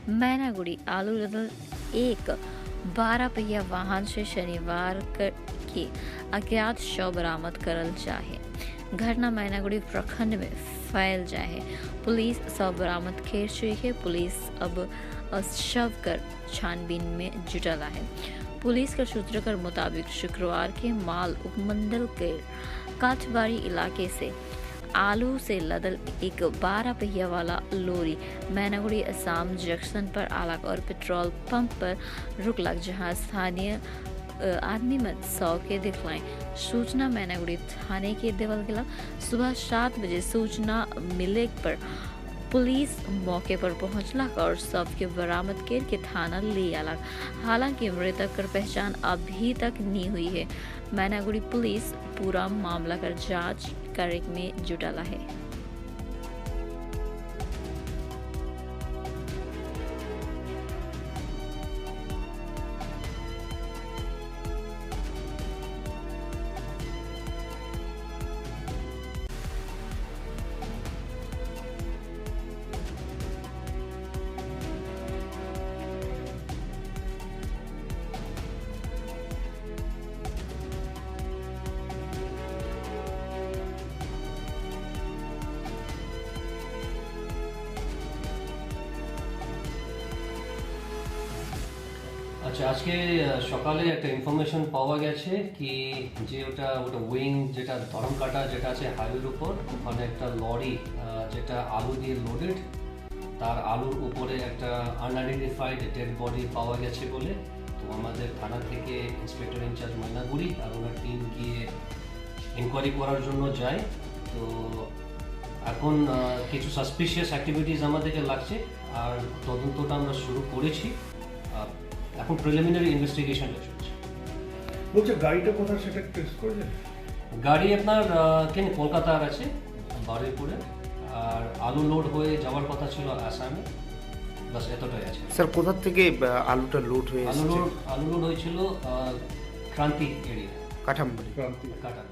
मैनागुड़ी आलू लदल एक 12 पहिया वाहन से शनिवार के अज्ञात शव बरामद करल जाए। घटना मैनागुड़ी प्रखंड में फैल जाए। पुलिस शव बरामद खेर चुकी है। पुलिस अब शव कर छानबीन में जुटल है। पुलिस के सूत्रों के मुताबिक शुक्रवार के माल उपमंडल के काठबाड़ी इलाके से आलू से लदल एक 12 पहिया वाला लोरी मैनागुड़ी असम जंक्शन पर आलक और पेट्रोल पंप पर रुकलक, जहां स्थानीय आदमी मत 100 के दिखलाएं। सूचना मैनागुड़ी थाने के देवल गेला। सुबह 7 बजे सूचना मिले पर पुलिस मौके पर पहुंचलक और शव के बरामद के थाना ले आलक। हालांकि मृतक कर पहचान अभी तक नहीं हुई है। मैनागुड़ी पुलिस पूरा मामला कर जांच करे में जुटल है। আচ্ছা, আজকে সকালে একটা ইনফরমেশন পাওয়া গেছে কি যে ওটা উইং যেটা ধরমকাটা যেটা আছে হাইওয়ের উপর, ওখানে একটা লরি যেটা আলু দিয়ে লোডেড, তার আলুর উপরে একটা আনআইডেন্টিফাইড ডেড বডি পাওয়া গেছে বলে তো আমাদের থানা থেকে ইন্সপেক্টর ইনচার্জ ময়নাগুড়ি আর ওনার টিম গিয়ে ইনকোয়ারি করার জন্য যায়। তো এখন কিছু সাসপিশিয়াস অ্যাক্টিভিটিস আমাদেরকে লাগছে আর তদন্তটা আমরা শুরু করেছি। এখন প্রিলিমিনারি ইনভেস্টিগেশনটা চলছে। বলছে গাড়িটা কোথায় সেটা টেস্ট করেছেন? গাড়ি আপনার কলকাতার আছে বারুইপুরে, আর আলু লোড হয়ে যাওয়ার কথা ছিল আসামে, বাস এতটাই আছে। স্যার কোথা থেকে আলুটা লোড হয়ে আলু লোড হয়েছিল ক্রান্তি এরিয়া, কাঠামবাড়ি। কাটান।